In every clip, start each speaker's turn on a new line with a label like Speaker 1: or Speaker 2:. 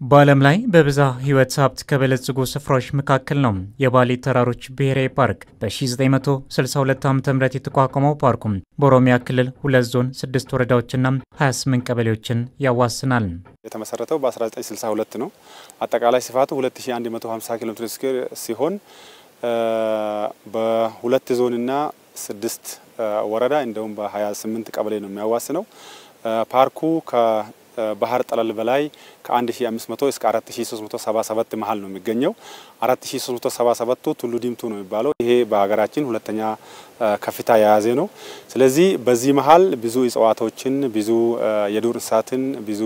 Speaker 1: በዓለም ላይ በብዛ ህይወት ሀብት ከበለጸጉ ስፍራዎች መካከል ነው የባሌ ተራሮች ብሔራዊ ፓርክ። በ1962 ዓ.ም የተቋቋመው ፓርኩም በኦሮሚያ ክልል 2 ዞን 6 ወረዳዎችና 28 ቀበሌዎችን ያዋስናል።
Speaker 2: የተመሰረተው በ1962 ነው። አጠቃላይ ስፋቱ 2150 ኪሎ ሜትር ስኩዌር ሲሆን በ2 ዞንና 6 ወረዳ እንደውም በ28 ቀበሌ ነው የሚያዋስነው። ፓርኩ ባህር ጠለል በላይ ከ1500 እስከ 4377 መሃል ነው የሚገኘው። 4377 ቱሉ ዲምቱ ነው የሚባለው። ይሄ በሀገራችን ሁለተኛ ከፍታ የያዘ ነው። ስለዚህ በዚህ መሃል ብዙ እጽዋቶችን፣ ብዙ የዱር እንስሳትን፣ ብዙ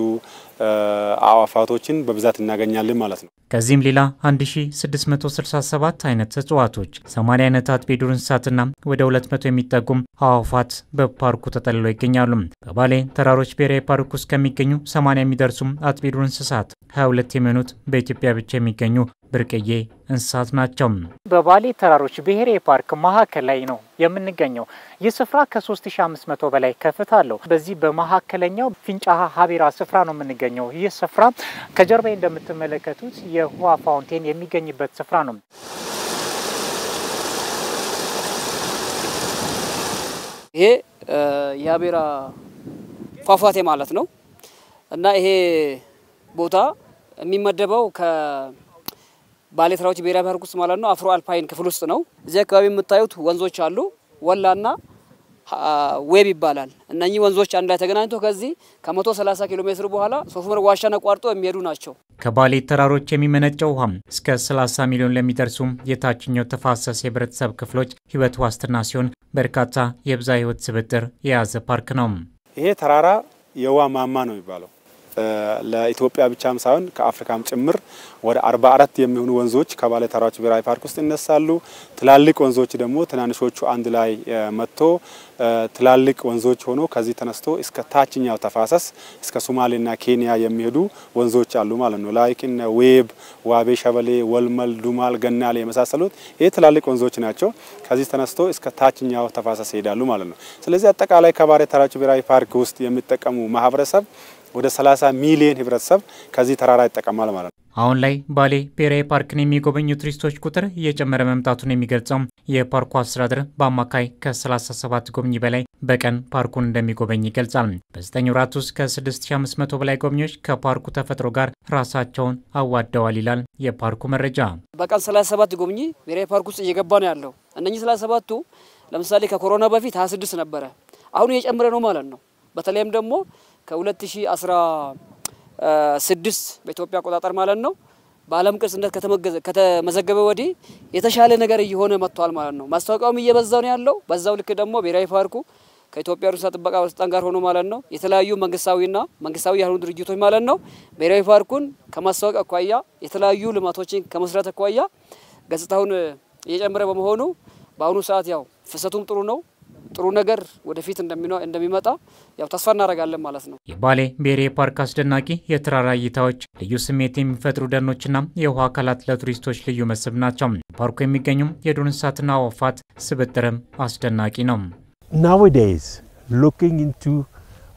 Speaker 2: አዕዋፋቶችን በብዛት እናገኛለን ማለት ነው።
Speaker 1: ከዚህም ሌላ 1667 አይነት እጽዋቶች፣ 80 አይነታት የዱር እንስሳትና ወደ 200 የሚጠጉም አዕዋፋት በፓርኩ ተጠልለው ይገኛሉ። በባሌ ተራሮች ብሔራዊ ፓርክ ውስጥ ከሚገኙ 80 የሚደርሱ አጥቢ ዱር እንስሳት 22 የሚሆኑት በኢትዮጵያ ብቻ የሚገኙ ብርቅዬ እንስሳት ናቸው። በባሌ ተራሮች ብሔራዊ ፓርክ ማዕከል ላይ ነው የምንገኘው። ይህ ስፍራ ከ3500 በላይ ከፍታ አለው። በዚህ በማዕከለኛው ፊንጫ ሀቤራ ስፍራ ነው የምንገኘው። ይህ ስፍራ ከጀርባዬ እንደምትመለከቱት የውሃ ፋውንቴን የሚገኝበት ስፍራ ነው።
Speaker 3: ይሄ የሀቤራ ፏፏቴ ማለት ነው እና ይሄ ቦታ የሚመደበው ከባሌ ተራሮች ብሔራዊ ፓርክ ውስጥ ማለት ነው አፍሮ አልፓይን ክፍል ውስጥ ነው። እዚህ አካባቢ የምታዩት ወንዞች አሉ። ወላና ዌብ ይባላል። እነኚህ ወንዞች አንድ ላይ ተገናኝተው ከዚህ ከ130 ኪሎ ሜትር በኋላ ሶፍመር ዋሻን አቋርጦ የሚሄዱ ናቸው። ከባሌ ተራሮች የሚመነጨው ውሃ እስከ 30 ሚሊዮን ለሚደርሱ የታችኛው ተፋሰስ የህብረተሰብ ክፍሎች ህይወት ዋስትና ሲሆን በርካታ የብዛ ህይወት ስብጥር የያዘ ፓርክ ነው።
Speaker 2: ይሄ ተራራ የውሃ ማማ ነው የሚባለው። ለኢትዮጵያ ብቻም ሳይሆን ከአፍሪካም ጭምር ወደ 44 የሚሆኑ ወንዞች ከባሌ ተራሮች ብሔራዊ ፓርክ ውስጥ ይነሳሉ። ትላልቅ ወንዞች ደግሞ ትናንሾቹ አንድ ላይ መጥቶ ትላልቅ ወንዞች ሆኖ ከዚህ ተነስቶ እስከ ታችኛው ተፋሰስ እስከ ሶማሌና ኬንያ የሚሄዱ ወንዞች አሉ ማለት ነው። ላይክ እነ ዌብ፣ ዋቤ ሸበሌ፣ ወልመል፣ ዱማል፣ ገናሌ የመሳሰሉት ይሄ ትላልቅ ወንዞች ናቸው። ከዚህ ተነስቶ እስከ ታችኛው ተፋሰስ ይሄዳሉ ማለት ነው። ስለዚህ አጠቃላይ ከባሌ ተራሮች ብሔራዊ ፓርክ ውስጥ የሚጠቀሙ ማህበረሰብ ወደ 30 ሚሊዮን ህብረተሰብ ከዚህ ተራራ ይጠቀማል ማለት ነው።
Speaker 1: አሁን ላይ ባሌ ብሔራዊ ፓርክን የሚጎበኙ ቱሪስቶች ቁጥር እየጨመረ መምጣቱን የሚገልጸው የፓርኩ አስተዳደር በአማካይ ከ37 ጎብኚ በላይ በቀን ፓርኩን እንደሚጎበኝ ይገልጻል። በ9 ወራት ውስጥ ከ6500 በላይ ጎብኚዎች ከፓርኩ ተፈጥሮ ጋር ራሳቸውን አዋደዋል ይላል የፓርኩ መረጃ።
Speaker 3: በቀን 37 ጎብኚ ብሔራዊ ፓርክ ውስጥ እየገባ ነው ያለው። እነኚህ 37ቱ ለምሳሌ ከኮሮና በፊት 26 ነበረ። አሁን እየጨመረ ነው ማለት ነው። በተለይም ደግሞ ከ2016 በኢትዮጵያ አቆጣጠር ማለት ነው በዓለም ቅርስነት ከተመዘገበ ወዲህ የተሻለ ነገር እየሆነ መጥቷል ማለት ነው። ማስታወቂያውም እየበዛው ነው ያለው። በዛው ልክ ደግሞ ብሔራዊ ፓርኩ ከኢትዮጵያ እንስሳት ጥበቃ ባለስልጣን ጋር ሆኖ ማለት ነው የተለያዩ መንግስታዊና መንግስታዊ ያልሆኑ ድርጅቶች ማለት ነው ብሔራዊ ፓርኩን ከማስታወቅ አኳያ የተለያዩ ልማቶችን ከመስራት አኳያ ገጽታውን እየጨመረ በመሆኑ በአሁኑ ሰዓት ያው ፍሰቱም ጥሩ ነው። ጥሩ ነገር ወደፊት እንደሚመጣ ያው ተስፋ እናደርጋለን ማለት ነው።
Speaker 1: የባሌ ብሔራዊ ፓርክ አስደናቂ የተራራ እይታዎች፣ ልዩ ስሜት የሚፈጥሩ ደኖችና የውሃ አካላት ለቱሪስቶች ልዩ መስህብ ናቸው። ፓርኩ የሚገኙ የዱር እንስሳትና አዕዋፋት ስብጥርም አስደናቂ ነው።
Speaker 4: Nowadays, looking into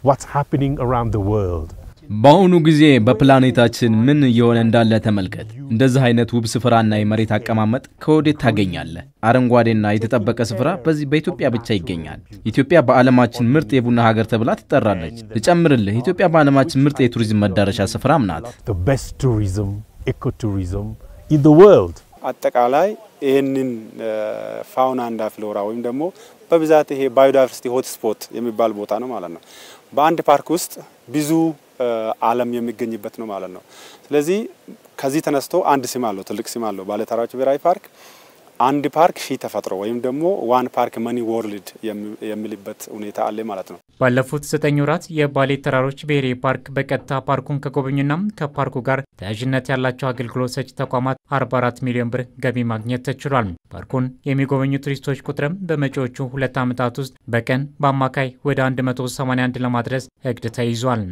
Speaker 4: what's happening around the world,
Speaker 5: በአሁኑ ጊዜ በፕላኔታችን ምን እየሆነ እንዳለ ተመልከት። እንደዚህ አይነት ውብ ስፍራና የመሬት አቀማመጥ ከወዴት ታገኛለህ? አረንጓዴና የተጠበቀ ስፍራ በዚህ በኢትዮጵያ ብቻ ይገኛል። ኢትዮጵያ በዓለማችን ምርጥ የቡና ሀገር ተብላ ትጠራለች። ልጨምርልህ፣ ኢትዮጵያ በዓለማችን ምርጥ የቱሪዝም መዳረሻ ስፍራም ናት።
Speaker 4: The best tourism, ecotourism in the world.
Speaker 2: አጠቃላይ ይሄንን ፋውና እና ፍሎራ ወይም ደግሞ በብዛት ይሄ ባዮዳይቨርሲቲ ሆት ስፖት የሚባል ቦታ ነው ማለት ነው። በአንድ ፓርክ ውስጥ ብዙ ዓለም የሚገኝበት ነው ማለት ነው። ስለዚህ ከዚህ ተነስቶ አንድ ስም አለው፣ ትልቅ ስም አለው ባሌ ተራሮች ብሔራዊ ፓርክ። አንድ ፓርክ ሺ ተፈጥሮ ወይም ደግሞ ዋን ፓርክ መኒ ወርልድ የሚልበት ሁኔታ አለ ማለት ነው።
Speaker 1: ባለፉት 9 ወራት የባሌ ተራሮች ብሔራዊ ፓርክ በቀጥታ ፓርኩን ከጎበኙና ከፓርኩ ጋር ተያያዥነት ያላቸው አገልግሎት ሰጪ ተቋማት 44 ሚሊዮን ብር ገቢ ማግኘት ተችሏል። ፓርኩን የሚጎበኙ ቱሪስቶች ቁጥርም በመጪዎቹ 2 ዓመታት ውስጥ በቀን በአማካይ ወደ 181 ለማድረስ እቅድ ተይዟል።